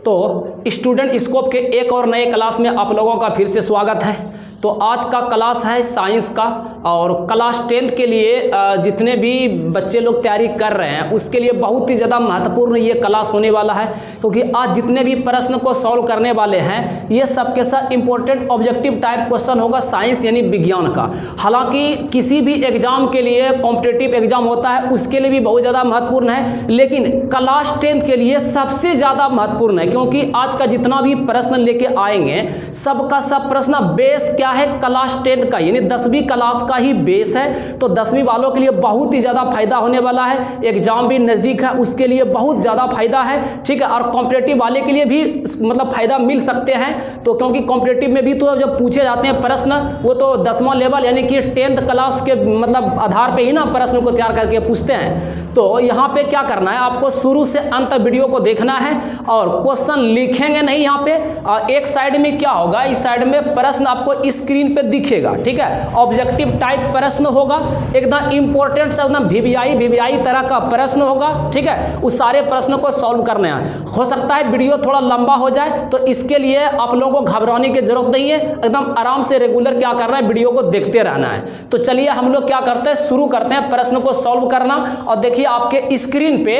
तो student scope के एक और नए क्लास में आप लोगों का फिर से स्वागत है। तो आज का क्लास है साइंस का, और क्लास 10th के लिए जितने भी बच्चे लोग तैयारी कर रहे हैं उसके लिए बहुत ही ज़्यादा महत्वपूर्ण ये क्लास होने वाला है, क्योंकि आज जितने भी प्रश्न को सॉल्व करने वाले हैं ये सबके साथ इंपॉर्टेंट ऑब्जेक्टिव टाइप क्वेश्चन होगा साइंस यानी विज्ञान का। हालांकि किसी भी एग्जाम के लिए कॉम्पिटिटिव एग्जाम होता है उसके लिए भी बहुत ज़्यादा महत्वपूर्ण है, लेकिन क्लास 10th के लिए सबसे ज़्यादा महत्वपूर्ण है, क्योंकि आज का जितना भी प्रश्न लेके आएंगे सबका सब प्रश्न बेस क्या है, क्लास 10th का यानी 10वीं क्लास का ही बेस है। तो 10वीं वालों के लिए बहुत ही ज़्यादा फायदा होने वाला है, एग्जाम भी नज़दीक है उसके लिए बहुत ज़्यादा फायदा है, ठीक है। और कॉम्पिटिटिव वाले के लिए भी मतलब फायदा मिल सकते हैं, तो क्योंकि कॉम्पिटिटिव में भी तो जब पूछे जाते हैं प्रश्न वो तो 10वां लेवल यानी कि 10th क्लास के मतलब आधार पे ही ना प्रश्न को तैयार करके पूछते हैं। तो यहाँ पे क्या करना है, आपको शुरू से अंत वीडियो को देखना है और क्वेश्चन लिखेंगे नहीं यहाँ पे। एक साइड में क्या होगा, इस साइड में प्रश्न आपको स्क्रीन पे दिखेगा, ठीक है। ऑब्जेक्टिव टाइप प्रश्न होगा, एकदम इंपॉर्टेंट से एकदम वीवीआई तरह का प्रश्न होगा, ठीक है। उस सारे प्रश्नों को सॉल्व करना है। हो सकता है वीडियो थोड़ा लंबा हो जाए, तो इसके लिए आप लोगों को घबराने की जरूरत नहीं है, एकदम आराम से रेगुलर क्या करना है, वीडियो को देखते रहना है। तो चलिए हम लोग क्या करते हैं, शुरू करते हैं प्रश्न को सॉल्व करना। और देखिए आपके स्क्रीन पे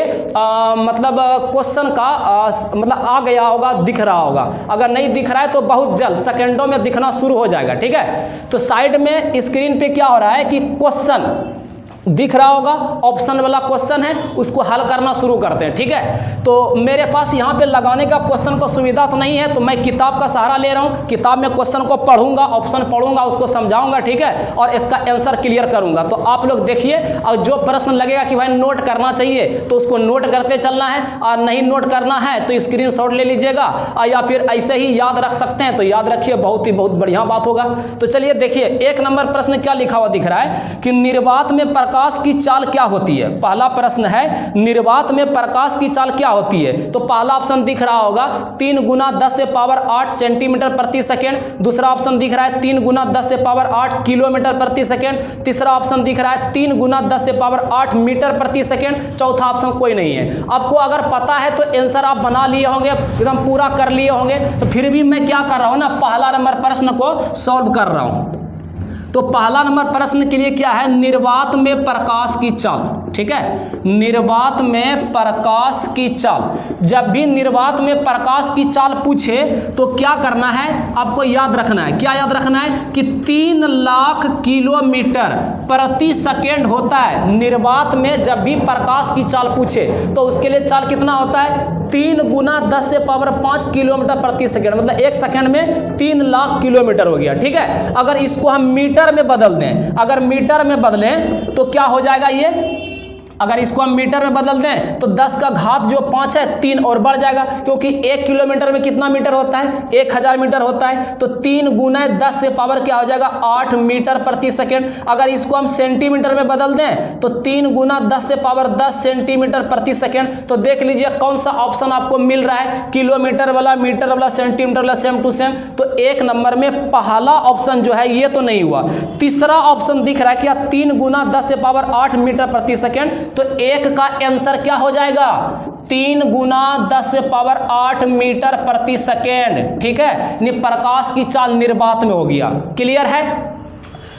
मतलब क्वेश्चन का मतलब आ गया होगा, दिख रहा होगा। अगर नहीं दिख रहा है तो बहुत जल्द सेकेंडों में दिखना शुरू हो जाएगा, ठीक है। तो साइड में स्क्रीन पे क्या हो रहा है कि क्वेश्चन दिख रहा होगा, ऑप्शन वाला क्वेश्चन है, उसको हल करना शुरू करते हैं, ठीक है। तो मेरे पास यहाँ पे लगाने का क्वेश्चन को सुविधा तो नहीं है, तो मैं किताब का सहारा ले रहा हूँ। किताब में क्वेश्चन को पढ़ूंगा, ऑप्शन पढ़ूंगा, उसको समझाऊंगा, ठीक है, और इसका आंसर क्लियर करूंगा। तो आप लोग देखिए, और जो प्रश्न लगेगा कि भाई नोट करना चाहिए तो उसको नोट करते चलना है, और नहीं नोट करना है तो स्क्रीनशॉट ले लीजिएगा, या फिर ऐसे ही याद रख सकते हैं तो याद रखिए, बहुत बढ़िया बात होगा। तो चलिए देखिए, 1 नंबर प्रश्न क्या लिखा हुआ दिख रहा है कि निर्वात में प्रकाश की चाल क्या होती है। पहला प्रश्न है निर्वात में प्रकाश की चाल क्या होती है। तो पहला ऑप्शन दिख रहा होगा 3 × 10⁸ सेंटीमीटर प्रति सेकेंड। दूसरा ऑप्शन दिख रहा है 3 × 10⁸ किलोमीटर प्रति सेकेंड। तीसरा ऑप्शन दिख रहा है 3 × 10⁸ मीटर प्रति सेकेंड। चौथा ऑप्शन कोई नहीं है। आपको अगर पता है तो आंसर आप बना लिए होंगे, एकदम पूरा कर लिए होंगे। तो फिर भी मैं क्या कर रहा हूं ना, पहला नंबर प्रश्न को सॉल्व कर रहा हूं। तो पहला नंबर प्रश्न के लिए क्या है, निर्वात में प्रकाश की चाल, ठीक है। निर्वात में प्रकाश की चाल, जब भी निर्वात में प्रकाश की चाल पूछे तो क्या करना है, आपको याद रखना है। क्या याद रखना है कि 3 लाख किलोमीटर प्रति सेकेंड होता है। निर्वात में जब भी प्रकाश की चाल पूछे तो उसके लिए चाल कितना होता है, 3 × 10⁵ किलोमीटर प्रति सेकेंड, मतलब 1 सेकेंड में 3 लाख किलोमीटर हो गया, ठीक है। अगर इसको हम मीटर में बदल दें, अगर मीटर में बदलें तो क्या हो जाएगा ये, अगर इसको हम मीटर में बदल दें तो 10 का घात जो 5 है 3 और बढ़ जाएगा, क्योंकि 1 किलोमीटर में कितना मीटर होता है, 1000 मीटर होता है। तो 3 × 10 से पावर क्या हो जाएगा, 8 मीटर प्रति सेकेंड। अगर इसको हम सेंटीमीटर में बदल दें तो 3 × 10 से पावर 10 सेंटीमीटर प्रति सेकेंड। तो देख लीजिए कौन सा ऑप्शन आपको मिल रहा है, किलोमीटर वाला, मीटर वाला, सेंटीमीटर वाला, सेम टू सेम। तो 1 नंबर में पहला ऑप्शन जो है ये तो नहीं हुआ। तीसरा ऑप्शन दिख रहा है क्या, 3 × 10 से पावर 8 मीटर प्रति सेकेंड। तो 1 का आंसर क्या हो जाएगा, 3 × 10 से पावर 8 मीटर प्रति सेकेंड, ठीक है। प्रकाश की चाल निर्वात में हो गया। क्लियर है।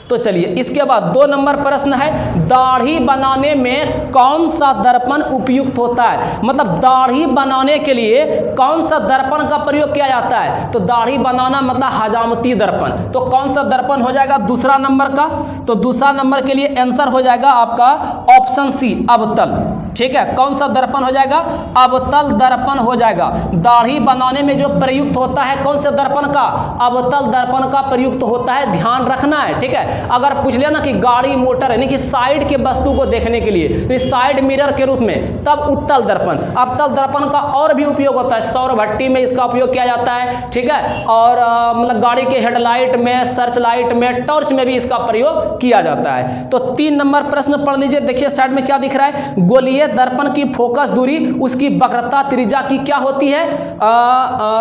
तो चलिए इसके बाद 2 नंबर प्रश्न है, दाढ़ी बनाने में कौन सा दर्पण उपयुक्त होता है। मतलब दाढ़ी बनाने के लिए कौन सा दर्पण का प्रयोग किया जाता है। तो दाढ़ी बनाना मतलब हजामती दर्पण। तो कौन सा दर्पण हो जाएगा दूसरा नंबर का, तो दूसरा नंबर के लिए आंसर हो जाएगा आपका ऑप्शन सी, अवतल, ठीक है। कौन सा दर्पण हो जाएगा, अवतल दर्पण हो जाएगा। दाढ़ी बनाने में जो प्रयुक्त होता है कौन से दर्पण का, अवतल दर्पण का प्रयुक्त होता है, ध्यान रखना है, ठीक है। अगर पूछ लिया ना कि गाड़ी मोटर यानी कि साइड के वस्तु को देखने के लिए तो साइड मिरर के रूप में, तब उत्तल दर्पण। अवतल दर्पण का और भी उपयोग होता है, सौर भट्टी में इसका उपयोग किया जाता है, ठीक है। और मतलब गाड़ी के हेडलाइट में, सर्च लाइट में, टॉर्च में भी इसका प्रयोग किया जाता है। तो 3 नंबर प्रश्न पढ़ लीजिए। देखिए साइड में क्या दिख रहा है, गोलीय दर्पण की फोकस दूरी, उसकी वक्रता त्रिज्या की क्या होती है,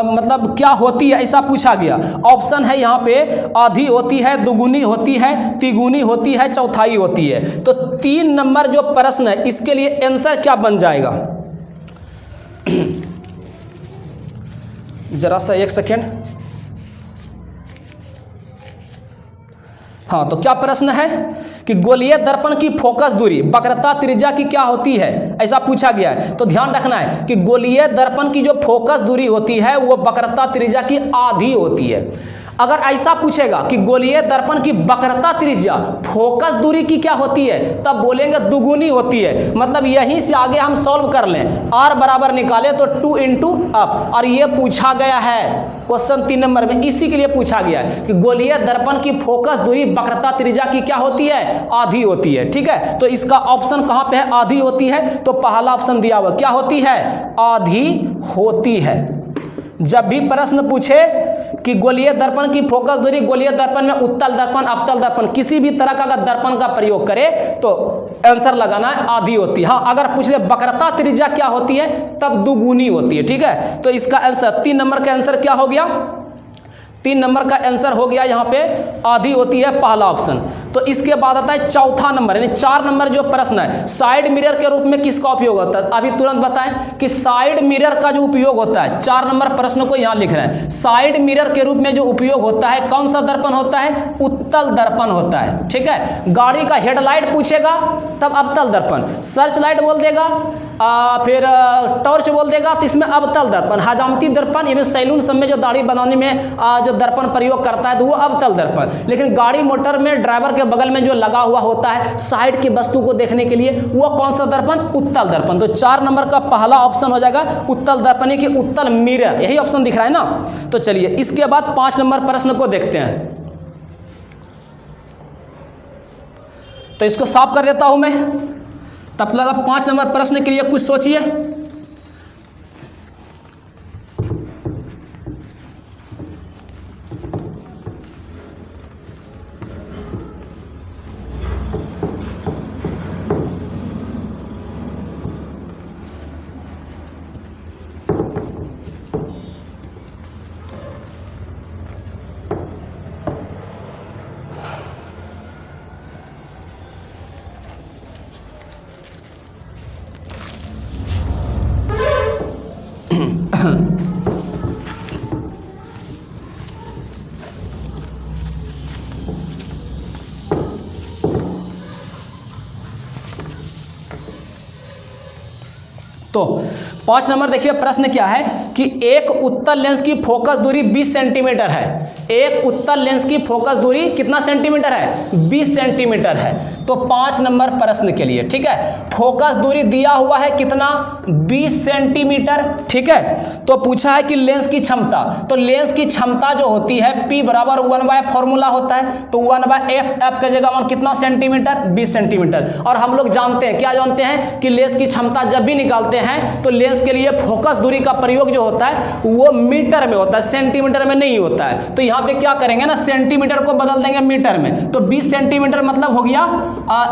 मतलब क्या होती है, ऐसा पूछा गया। ऑप्शन है यहाँ पे, आधी होती है, दुगुनी होती है, तिगुनी होती है, चौथाई होती है। तो 3 नंबर जो प्रश्न है इसके लिए आंसर क्या बन जाएगा, जरा सा एक सेकेंड। हाँ, तो क्या प्रश्न है कि गोलीय दर्पण की फोकस दूरी वक्रता त्रिज्या की क्या होती है, ऐसा पूछा गया है। तो ध्यान रखना है कि गोलीय दर्पण की जो फोकस दूरी होती है वो वक्रता त्रिज्या की आधी होती है। अगर ऐसा पूछेगा कि गोलीय दर्पण की वक्रता त्रिज्या फोकस दूरी की क्या होती है, तब बोलेंगे दुगुनी होती है। मतलब यहीं से आगे हम सॉल्व कर लें, r बराबर निकाले तो 2 इंटू अप, और ये पूछा गया है क्वेश्चन 3 नंबर में, इसी के लिए पूछा गया है कि गोलीय दर्पण की फोकस दूरी वक्रता त्रिज्या की क्या होती है, आधी होती है। ठीक है, तो इसका ऑप्शन कहां पे है, आधी होती है। तो पहला ऑप्शन दिया हुआ क्या होती है, आधी होती है। जब भी प्रश्न पूछे कि गोलीय दर्पण की फोकस दूरी, गोलीय दर्पण में उत्तल दर्पण, अवतल दर्पण, किसी भी तरह का अगर दर्पण का प्रयोग करे तो आंसर लगाना है आधी होती है। हाँ, अगर पूछ ले वक्रता त्रिज्या क्या होती है, तब दुगुनी होती है। ठीक है, तो इसका आंसर 3 नंबर का आंसर क्या हो गया, 3 नंबर का आंसर हो गया यहाँ पे आधी होती है, पहला ऑप्शन। तो इसके बाद आता है चौथा नंबर, यानी 4 नंबर जो प्रश्न है, साइड मिरर के रूप में किसका उपयोग होता है। अभी तुरंत बताएं कि साइड मिरर का जो उपयोग होता है, 4 नंबर प्रश्न को यहाँ लिख रहे हैं। साइड मिरर के रूप में जो उपयोग होता है, कौन सा दर्पण होता है, उत्तल दर्पण होता है। ठीक है, गाड़ी का हेडलाइट पूछेगा तब अवतल दर्पण, सर्च लाइट बोल देगा, फिर टॉर्च बोल देगा तो इसमें अवतल दर्पण, हजामती दर्पण यानी सैलून सब में जो दाढ़ी बनाने में जो दर्पण प्रयोग करता है तो वो अवतल दर्पण। लेकिन गाड़ी मोटर में ड्राइवर के बगल में जो लगा हुआ होता है साइड की वस्तु को देखने के लिए, वो कौन सा दर्पण, उत्तल दर्पण। तो 4 नंबर का पहला ऑप्शन हो जाएगा उत्तल दर्पण की उत्तल मिरर, यही ऑप्शन दिख रहा है ना। तो चलिए इसके बाद 5 नंबर प्रश्न को देखते हैं। तो इसको साफ कर देता हूं मैं, तब तक 5 नंबर प्रश्न के लिए कुछ सोचिए। तो 5 नंबर देखिए प्रश्न क्या है कि एक उत्तल लेंस की फोकस दूरी 20 सेंटीमीटर है। एक उत्तल लेंस की फोकस दूरी कितना सेंटीमीटर है, 20 सेंटीमीटर है। तो 5 नंबर प्रश्न के लिए, ठीक है, फोकस दूरी दिया हुआ है कितना, 20 सेंटीमीटर। ठीक है, तो पूछा है कि लेंस की क्षमता, तो लेंस की क्षमता जो होती है P बराबर 1/f फॉर्मूला होता है, तो 1/f, f की जगह कितना सेंटीमीटर, 20 सेंटीमीटर। और हम लोग जानते हैं, क्या जानते हैं कि लेंस की क्षमता जब भी निकालते हैं तो लेंस के लिए फोकस दूरी का प्रयोग जो होता है वो मीटर में होता है, सेंटीमीटर में नहीं होता है। तो यहाँ पे क्या करेंगे ना, सेंटीमीटर को बदल देंगे मीटर में। तो 20 सेंटीमीटर मतलब हो गया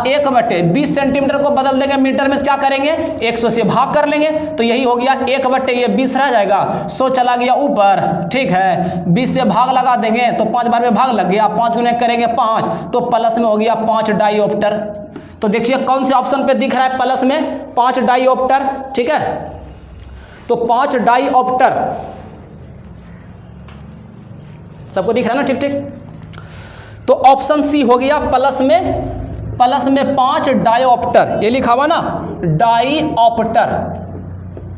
1/20 सेंटीमीटर को बदल देंगे मीटर में, क्या करेंगे 100 से भाग कर लेंगे। तो यही हो गया 1/20 रह जाएगा, 100 चला गया ऊपर। ठीक है, 20 से भाग लगा देंगे तो 5 बार में भाग लग गया, 5 गुने करेंगे 5, तो प्लस में हो गया 5 डाईऑप्टर। तो देखिए कौन से ऑप्शन पे दिख रहा है प्लस में, 5 डाईऑप्टर। ठीक है, तो 5 डाईऑप्टर सबको दिख रहा है ना, ठीक ठीक। तो ऑप्शन सी हो गया प्लस में 5 डाईऑप्टर, ये लिखा हुआ ना डाईऑप्टर।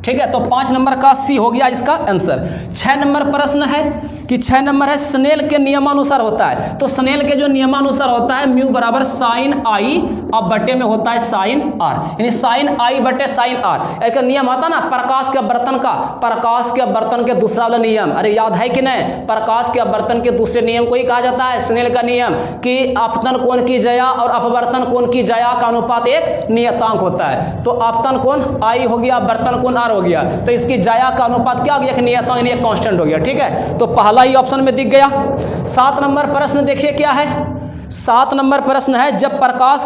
ठीक है, तो 5 नंबर का सी हो गया इसका आंसर। 6 नंबर प्रश्न है कि 6 नंबर है स्नेल के नियमानुसार होता है। तो स्नेल के जो नियमानुसार होता है म्यू बराबर साइन आई अब बटे में होता है साइन आर, यानी साइन आई बटे साइन आर। एक नियम आता ना प्रकाश के अपवर्तन का, प्रकाश के अपवर्तन के दूसरा वाला नियम, अरे याद है कि नहीं, प्रकाश के अपवर्तन के दूसरे नियम को ही कहा जाता है स्नेल का नियम, कि अपतन कोण की जया और अपवर्तन कोण की जया का अनुपात एक नियतांक होता है। तो अपतन कोण आई हो गया, अपवर्तन कोण आर हो गया, तो इसकी जाया का अनुपात क्या हो गया, एक नियतांक यानी एक कांस्टेंट हो गया। ठीक है, तो पहला ही ऑप्शन में दिख गया। 7 नंबर प्रश्न देखिए क्या है, 7 नंबर प्रश्न है जब प्रकाश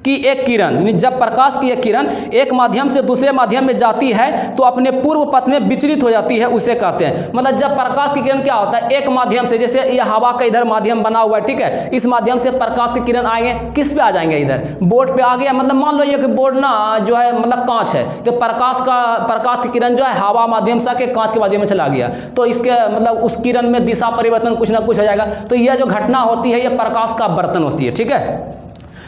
की एक किरण, यानी जब प्रकाश की एक किरण एक माध्यम से दूसरे माध्यम में जाती है तो अपने पूर्व पथ में विचलित हो जाती है, उसे कहते हैं। मतलब जब प्रकाश की किरण क्या होता है, एक माध्यम से, जैसे ये हवा का इधर माध्यम बना हुआ है, ठीक है, इस माध्यम से प्रकाश की किरण आएंगे, किस पे आ जाएंगे, इधर बोर्ड पे आ गया। मतलब मान लो ये कि बोर्ड ना जो है मतलब कांच है, तो प्रकाश की किरण जो है हवा माध्यम से आके कांच के माध्यम में चला गया, तो इसके मतलब उस किरण में दिशा परिवर्तन कुछ ना कुछ हो जाएगा। तो यह जो घटना होती है, यह प्रकाश का अपवर्तन होती है, ठीक है।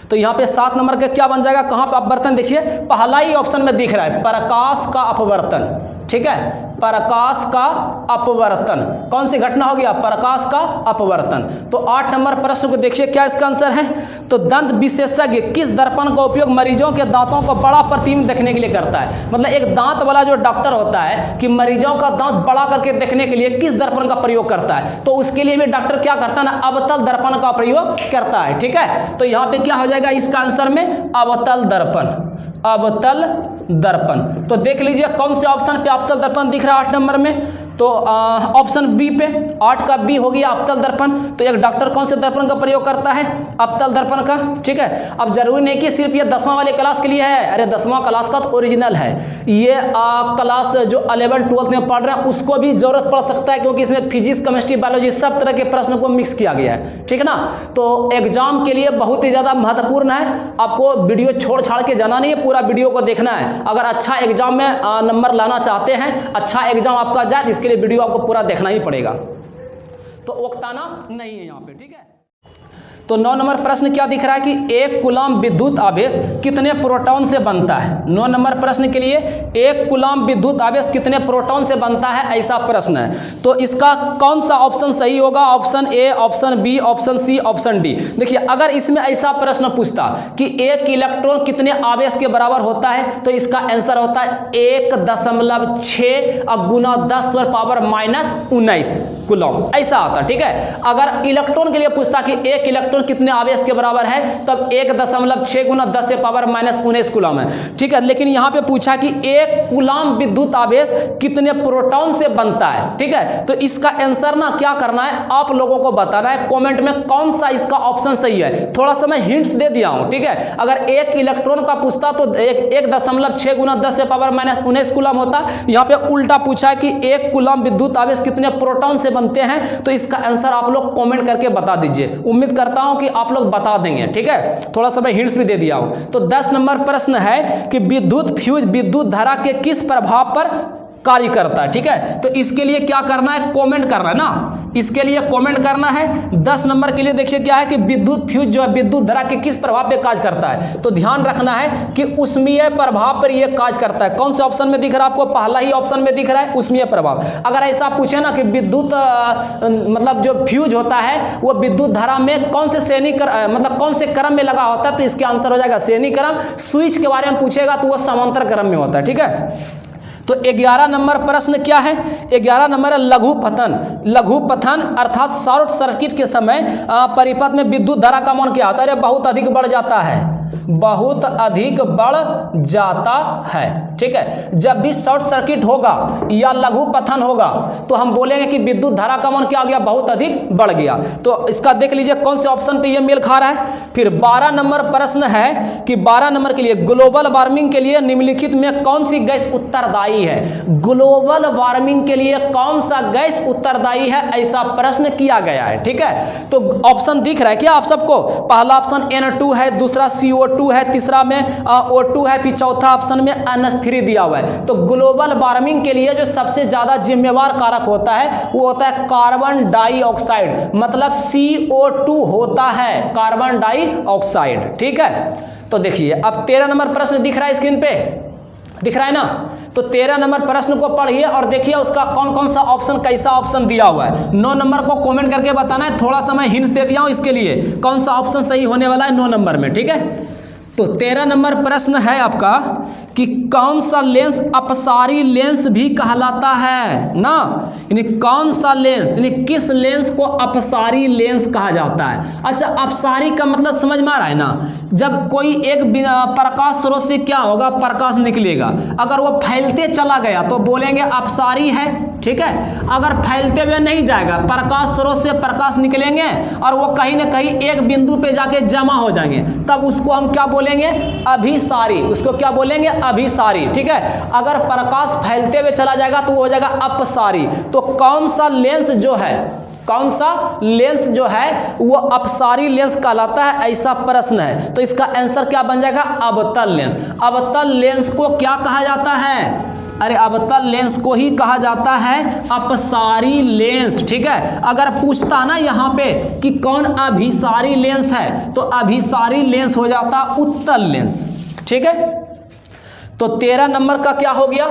तो यहाँ पे 7 नंबर का क्या बन जाएगा, कहाँ पे अपवर्तन, देखिए पहला ही ऑप्शन में दिख रहा है, प्रकाश का अपवर्तन, ठीक है, प्रकाश का अपवर्तन। कौन सी घटना हो गया, प्रकाश का अपवर्तन। तो 8 नंबर प्रश्न को देखिए क्या इसका आंसर है। तो दंत विशेषज्ञ किस दर्पण का उपयोग मरीजों के दांतों को बड़ा प्रतिबिंब देखने के लिए करता है। मतलब एक दांत वाला जो डॉक्टर होता है कि मरीजों का दांत बड़ा करके देखने के लिए किस दर्पण का प्रयोग करता है, तो उसके लिए भी डॉक्टर क्या करता है ना, अवतल दर्पण का प्रयोग करता है, ठीक है। तो यहाँ पे क्या हो जाएगा इसका आंसर में, अवतल दर्पण, अवतल दर्पण। तो देख लीजिए कौन से ऑप्शन पे अवतल दर्पण दिख रहा है 8 नंबर में, तो ऑप्शन बी पे, 8 का बी हो गया अवतल दर्पण। तो एक डॉक्टर कौन से दर्पण का प्रयोग करता है, अवतल दर्पण का, ठीक है। अब जरूरी नहीं कि सिर्फ ये 10वां वाले क्लास के लिए है, अरे 10वां क्लास का तो ओरिजिनल है, ये क्लास जो 11 12 में पढ़ रहे हैं उसको भी जरूरत पड़ सकता है, क्योंकि इसमें फिजिक्स केमिस्ट्री बायोलॉजी सब तरह के प्रश्न को मिक्स किया गया है, ठीक है ना। तो एग्जाम के लिए बहुत ही ज़्यादा महत्वपूर्ण है, आपको वीडियो छोड़ छाड़ के जाना नहीं है, पूरा वीडियो को देखना है। अगर अच्छा एग्जाम में नंबर लाना चाहते हैं, अच्छा एग्जाम आपका जाए, इसके लिए वीडियो आपको पूरा देखना ही पड़ेगा, तो उकताना नहीं है यहाँ पे, ठीक है। तो 9 नंबर प्रश्न क्या दिख रहा है कि एक कूलम्ब विद्युत आवेश कितने प्रोटॉन से बनता है। 9 नंबर प्रश्न के लिए एक कूलम्ब विद्युत आवेश कितने प्रोटॉन से बनता है, ऐसा प्रश्न है। तो इसका कौन सा ऑप्शन सही होगा, option A, option B, option C, option D. देखिए अगर इसमें ऐसा प्रश्न पूछता कि एक इलेक्ट्रॉन कितने आवेश के बराबर होता है, तो इसका आंसर होता है 1.6 गुना 10 पर पावर -19 कूलम्ब, ऐसा आता, ठीक है। अगर इलेक्ट्रॉन के लिए पूछता कि एक इलेक्ट्रॉन कितने आवेश के बराबर है, तब 1.6 गुना 10 से पावर -19 कूलम्ब है, ठीक है। लेकिन यहां पे पूछा कि एक कूलम्ब विद्युत आवेश कितने प्रोटॉन से बनता है, ठीक है। तो इसका आंसर ना क्या करना है, आप लोगों को बताना है कमेंट में कौन सा इसका ऑप्शन सही है। थोड़ा सा मैं हिंट्स दे दिया हूं, ठीक है। अगर एक इलेक्ट्रॉन का पूछता तो 1.6 गुना 10 से पावर -19 कूलम्ब होता। यहां पे उल्टा पूछा है कि एक कूलम्ब विद्युत आवेश कितने प्रोटॉन से बनते हैं, तो इसका आंसर आप लोग कमेंट करके बता दीजिए। उम्मीद करता हूं कि आप लोग बता देंगे, ठीक है। थोड़ा सा मैं हिंट्स भी दे दिया हूं। तो 10 नंबर प्रश्न है कि विद्युत फ्यूज विद्युत धारा के किस प्रभाव पर कार्य करता है, ठीक है। तो इसके लिए क्या करना है, कमेंट करना है ना, इसके लिए कमेंट करना है। 10 नंबर के लिए देखिए क्या है कि विद्युत फ्यूज जो है विद्युत धारा के किस प्रभाव पे कार्य करता है, तो ध्यान रखना है कि उष्मीय प्रभाव पर यह कार्य करता है। कौन से ऑप्शन में दिख रहा है आपको, पहला ही ऑप्शन में दिख रहा है उष्मीय प्रभाव। अगर ऐसा पूछे ना कि विद्युत मतलब जो फ्यूज होता है वो विद्युत धारा में कौन से श्रेणी मतलब कौन से क्रम में लगा होता है, तो इसके आंसर हो जाएगा श्रेणी क्रम। स्विच के बारे में पूछेगा तो वो समांतर क्रम में होता है, ठीक है। तो 11 नंबर प्रश्न क्या है, 11 नंबर है लघु पतन। लघु पतन अर्थात शॉर्ट सर्किट के समय परिपथ में विद्युत धारा का मान क्या आता है, बहुत अधिक बढ़ जाता है, बहुत अधिक बढ़ जाता है, ठीक है। जब भी शॉर्ट सर्किट होगा या लघु पतन होगा तो हम बोलेंगे कि विद्युत धारा का मान क्या आ गया, बहुत अधिक बढ़ गया। तो इसका देख लीजिए कौन से ऑप्शन पे ये मेल खा रहा है। फिर 12 नंबर प्रश्न है कि 12 नंबर के लिए ग्लोबल वार्मिंग के लिए निम्नलिखित में कौन सी गैस उत्तरदायी है। ग्लोबल वार्मिंग के लिए कौन सा गैस उत्तरदायी है, ऐसा प्रश्न किया गया है, ठीक है। तो ऑप्शन दिख रहा है क्या आप सबको, पहला ऑप्शन N2 है, दूसरा CO2 है, तीसरा में O2 है, फिर चौथा ऑप्शन में NH3 दिया हुआ है। तो ग्लोबल वार्मिंग के लिए जो सबसे ज्यादा जिम्मेवार कारक होता है वो होता है कार्बन डाइऑक्साइड, मतलब CO2 होता है, कार्बन डाइऑक्साइड, ठीक है। तो देखिए अब 13 नंबर प्रश्न दिख रहा है स्क्रीन पे, दिख रहा है ना। तो 13 नंबर प्रश्न को पढ़िए और देखिए उसका कौन कौन सा ऑप्शन, कैसा ऑप्शन दिया हुआ है। 9 नंबर को कमेंट करके बताना है। थोड़ा सा मैं हिंट्स दे दिया हूं इसके लिए कौन सा ऑप्शन सही होने वाला है 9 नंबर में, ठीक है। तो 13 नंबर प्रश्न है आपका कि कौन सा लेंस अपसारी लेंस भी कहलाता है ना, यानी कौन सा लेंस, यानी किस लेंस को अपसारी लेंस कहा जाता है। अच्छा अपसारी का मतलब समझ में आ रहा है ना, जब कोई एक प्रकाश स्रोत से क्या होगा, प्रकाश निकलेगा, अगर वो फैलते चला गया तो बोलेंगे अपसारी है, ठीक है। अगर फैलते हुए नहीं जाएगा, प्रकाश स्रोत से प्रकाश निकलेंगे और वो कहीं ना कहीं एक बिंदु पे जाके जमा हो जाएंगे, तब उसको हम क्या बोलेंगे? अभिसारी। उसको क्या बोलेंगे? अभिसारी, ठीक है। अगर प्रकाश फैलते हुए चला जाएगा तो वो हो जाएगा अपसारी। तो कौन सा लेंस जो है, कौन सा लेंस जो है वो अपसारी लेंस कहलाता है, ऐसा प्रश्न है। तो इसका आंसर क्या बन जाएगा? अवतल लेंस। अवतल लेंस को क्या कहा जाता है? अरे अवतल लेंस को ही कहा जाता है अपसारी लेंस, ठीक है। अगर पूछता ना यहाँ पे कि कौन अभिसारी लेंस है, तो अभिसारी लेंस हो जाता उत्तल लेंस, ठीक है। तो 13 नंबर का क्या हो गया?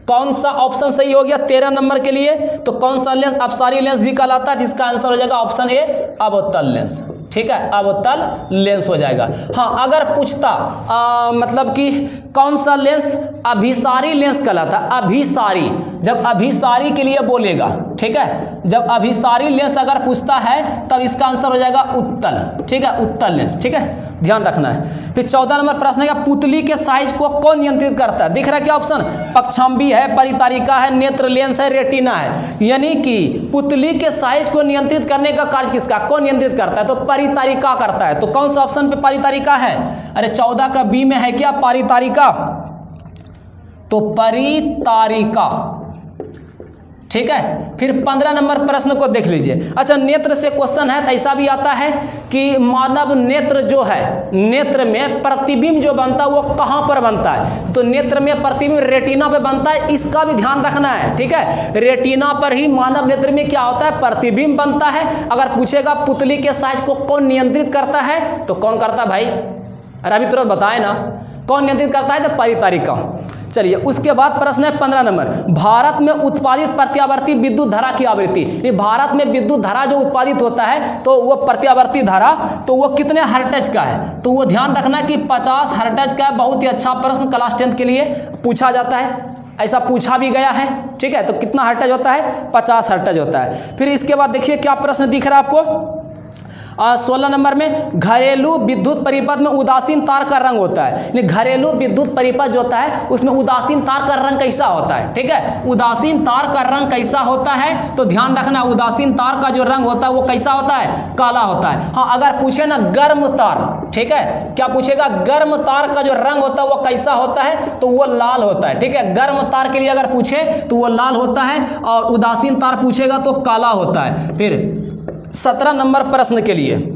कौन सा ऑप्शन सही हो गया 13 नंबर के लिए? तो कौन सा लेंस अपसारी लेंस भी कहलाता है, जिसका आंसर हो जाएगा ऑप्शन ए, अवतल लेंस, ठीक है। अवतल लेंस हो जाएगा। हाँ, अगर पूछता मतलब कि कौन सा लेंस अभिसारी लेंस कहलाता? अभिसारी, जब अभिसारी के लिए बोलेगा, ठीक है, जब अभिसारी लेंस अगर पूछता है तब इसका आंसर हो जाएगा उत्तल, ठीक है, उत्तल लेंस, ठीक है, ध्यान रखना है। फिर 14 नंबर प्रश्न है, पुतली के साइज को कौन नियंत्रित करता है? दिख रहा है क्या ऑप्शन? पक्षाम्बी है, परितारिका है, नेत्र लेंस है, रेटिना है। यानी कि पुतली के साइज को नियंत्रित करने का कार्य किसका, कौन नियंत्रित करता है? तो परितारिका करता है। तो कौन सा ऑप्शन पे परितारिका है? अरे 14 का बी में है क्या परितारिका? तो परितारिका, ठीक है। फिर 15 नंबर प्रश्न को देख लीजिए। अच्छा, नेत्र से क्वेश्चन है तो ऐसा भी आता है कि मानव नेत्र जो है, नेत्र में प्रतिबिंब जो बनता है वो कहां पर बनता है? तो नेत्र में प्रतिबिंब रेटिना पे बनता है, इसका भी ध्यान रखना है, ठीक है। रेटिना पर ही मानव नेत्र में क्या होता है? प्रतिबिंब बनता है। अगर पूछेगा पुतली के साइज को कौन नियंत्रित करता है, तो कौन करता है भाई? अरे अभी तुरंत बताए ना, कौन नियंत्रित करता है? तो परितारिका। चलिए, उसके बाद प्रश्न है 15 नंबर, भारत में उत्पादित प्रत्यावर्ती विद्युत धारा की आवृत्ति। भारत में विद्युत धारा जो उत्पादित होता है तो वो प्रत्यावर्ती धारा, तो वो कितने हर्ट्ज का है? तो वो ध्यान रखना कि 50 हर्ट्ज का है। बहुत ही अच्छा प्रश्न क्लास 10 के लिए पूछा जाता है, ऐसा पूछा भी गया है, ठीक है। तो कितना हर्ट्ज होता है? 50 हर्ट्ज होता है। फिर इसके बाद देखिए क्या प्रश्न दिख रहा है आपको। 16 नंबर में, घरेलू विद्युत परिपथ में उदासीन तार का रंग होता है। घरेलू विद्युत परिपथ जो होता है उसमें उदासीन तार का रंग कैसा होता है, ठीक है। उदासीन तार का रंग कैसा होता है? तो ध्यान रखना, उदासीन तार का जो रंग होता है वो कैसा होता है? काला होता है। हाँ, अगर पूछे ना गर्म तार, ठीक है, क्या पूछेगा? गर्म तार का जो रंग होता है वो कैसा होता है? तो वो लाल होता है, ठीक है। गर्म तार के लिए अगर पूछे तो वो लाल होता है, और उदासीन तार पूछेगा तो काला होता है। फिर 17 नंबर प्रश्न के लिए,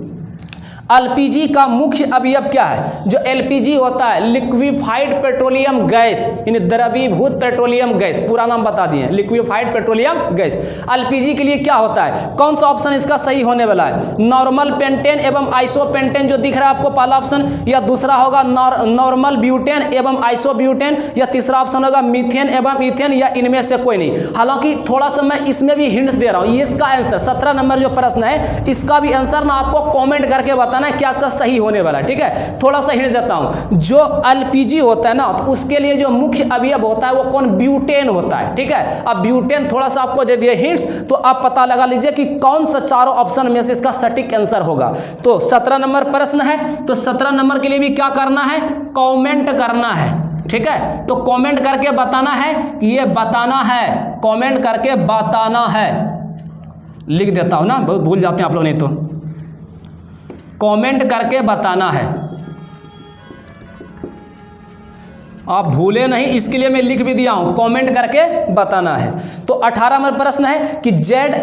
एलपीजी का मुख्य अवयव क्या है? जो एलपीजी होता है, लिक्विफाइड पेट्रोलियम गैस, यानी द्रवीभूत पेट्रोलियम गैस, पूरा नाम बता दिए, लिक्विफाइड पेट्रोलियम गैस। एलपीजी के लिए क्या होता है? कौन सा ऑप्शन इसका सही होने वाला है? नॉर्मल पेंटेन एवं आइसोपेंटेन जो दिख रहा है आपको पहला ऑप्शन, या दूसरा होगा नॉर्मल ब्यूटेन एवं आइसोब्यूटेन, या तीसरा ऑप्शन होगा मीथेन एवं ईथेन, या इनमें से कोई नहीं। हालांकि थोड़ा सा मैं इसमें भी हिंट्स दे रहा हूं। ये इसका आंसर 17 नंबर जो प्रश्न है इसका भी आंसर ना आपको कॉमेंट करके बताना क्या इसका सही होने वाला है, ठीक है। थोड़ा सा हिंट देता हूं, जो एलपीजी होता है ना उसके लिए जो मुख्य अवयव होता है वो कौन? ब्यूटेन होता है, ठीक है। अब ब्यूटेन थोड़ा सा आपको दे दिए हिंट्स, तो आप पता लगा लीजिए कि कौन सा चारों ऑप्शन में से इसका सटीक आंसर होगा। तो 17 नंबर प्रश्न है, तो 17 नंबर के लिए भी क्या करना है? कॉमेंट करना है, ठीक है। तो कमेंट करके बताना है कि ये बताना है, कमेंट करके बताना है। लिख देता हूं ना, बहुत भूल जाते हैं आप लोग, नहीं तो कमेंट करके बताना है, आप भूले नहीं, इसके लिए मैं लिख भी दिया हूं, कमेंट करके बताना है। तो 18 नंबर प्रश्न है कि Zn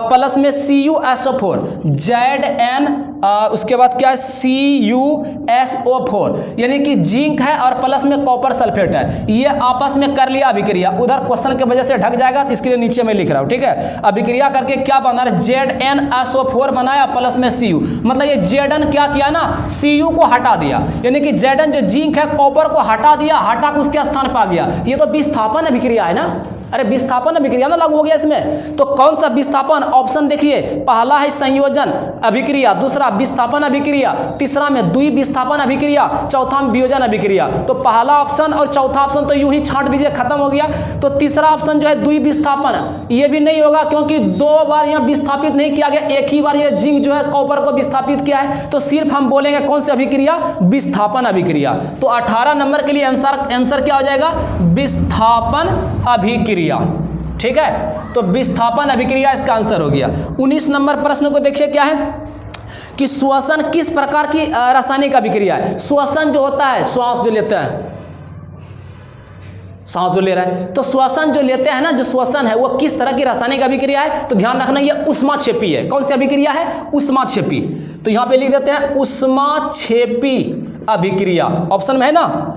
प्लस में CuSO4, Zn उसके बाद क्या है? CuSO4, यानी कि जिंक है और प्लस में कॉपर सल्फेट है, ये आपस में कर लिया अभिक्रिया। उधर क्वेश्चन की वजह से ढक जाएगा तो इसके लिए नीचे में लिख रहा हूं, ठीक है। अभिक्रिया करके क्या बना रहा है? ZnSO4 बनाया प्लस में Cu, मतलब ये Zn क्या किया ना? Cu को हटा दिया, यानी कि Zn जो जिंक है कॉपर को हटा दिया, हटा के उसके स्थान पर आ गया। ये तो विस्थापन अभिक्रिया है ना। अरे विस्थापन अभिक्रिया ना लागू हो गया इसमें। तो कौन सा विस्थापन? ऑप्शन देखिए, पहला है संयोजन अभिक्रिया, दूसरा विस्थापन अभिक्रिया, तीसरा में द्विविस्थापन अभिक्रिया, चौथा में वियोजन अभिक्रिया। तो पहला ऑप्शन और चौथा ऑप्शन तो यूं ही छांट दीजिए, खत्म हो गया। तो तीसरा ऑप्शन जो है द्विविस्थापन, ये भी नहीं होगा क्योंकि 2 बार यहाँ विस्थापित नहीं किया गया, एक ही बार ये जिंक जो है कॉपर को विस्थापित किया है। तो सिर्फ हम बोलेंगे कौन सी अभिक्रिया? विस्थापन अभिक्रिया। तो 18 नंबर के लिए आंसर क्या हो जाएगा? विस्थापन अभिक्रिया, ठीक है, तो विस्थापन अभिक्रिया इसका आंसर हो गया। 19 नंबर प्रश्न को देखिए क्या है कि श्वसन किस प्रकार की रासायनिक अभिक्रिया है। श्वसन जो होता है, श्वास जो लेते हैं, सांस जो ले रहा है, तो श्वसन जो लेते हैं ना, जो श्वसन है वो किस तरह की रासायनिक अभिक्रिया है, तो ध्यान रखना ये ऊष्माक्षेपी है। कौन सी अभिक्रिया है? ऊष्माक्षेपी। तो यहां पे लिख देते हैं ऊष्माक्षेपी अभिक्रिया, ऑप्शन में है ना,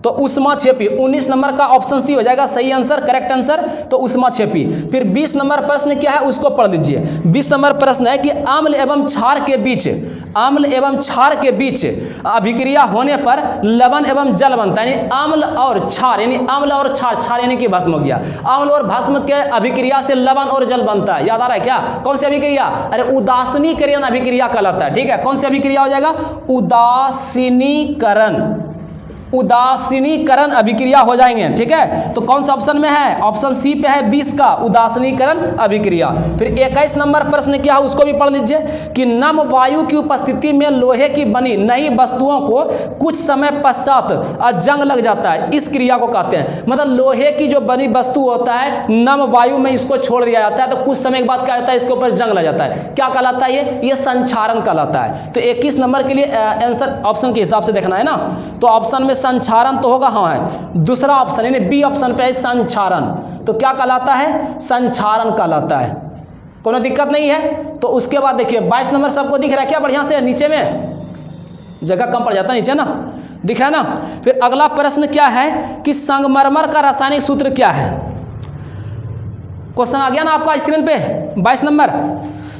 तो ऊष्माक्षेपी। 19 नंबर का ऑप्शन सी हो जाएगा सही आंसर, करेक्ट आंसर, तो ऊष्माक्षेपी। फिर 20 नंबर प्रश्न क्या है उसको पढ़ लीजिए। 20 नंबर प्रश्न है कि अम्ल एवं क्षार के बीच, अम्ल एवं क्षार के बीच अभिक्रिया होने पर लवण एवं जल बनता है। यानी अम्ल और क्षार, यानी अम्ल और क्षार, क्षार यानी कि भस्म हो गया, अम्ल और भस्म के अभिक्रिया से लवण और जल बनता है। याद आ रहा है क्या? कौन सी अभिक्रिया? अरे उदासीनीकरण अभिक्रिया कहलाता है। ठीक है, कौन सी अभिक्रिया हो जाएगा? उदासीनीकरण, उदासीनीकरण अभिक्रिया हो जाएंगे। ठीक है, तो कौन सा ऑप्शन में है? ऑप्शन सी पे है 20 का, उदासीनीकरण अभिक्रिया। फिर 21 नंबर प्रश्न क्या है उसको भी पढ़ लीजिए कि नम वायु की उपस्थिति में लोहे की बनी नई वस्तुओं को कुछ समय पश्चात जंग लग जाता है, इस क्रिया को कहते हैं। मतलब लोहे की जो बनी वस्तु होता है, नम वायु में इसको छोड़ दिया जाता है तो कुछ समय के बाद क्या होता है, इसके ऊपर जंग लग जाता है। क्या कहलाता है ये संक्षारण कहलाता है। तो 21 नंबर के लिए आंसर ऑप्शन के हिसाब से देखना है ना, तो ऑप्शन में संक्षारण तो होगा, हाँ है। दूसरा ऑप्शन यानी बी ऑप्शन पे है संक्षारण, तो क्या कहलाता है? संक्षारण कहलाता है। कोनो दिक्कत नहीं है। तो उसके बाद देखिए 22 नंबर सबको दिख रहा है क्या? बढ़िया से, नीचे में जगह कम पड़ जाता है नीचे ना, दिख रहा है ना। फिर अगला प्रश्न क्या है कि संगमरमर का रासायनिक सूत्र क्या है? क्वेश्चन आ गया ना आपका स्क्रीन पे, 22 नंबर।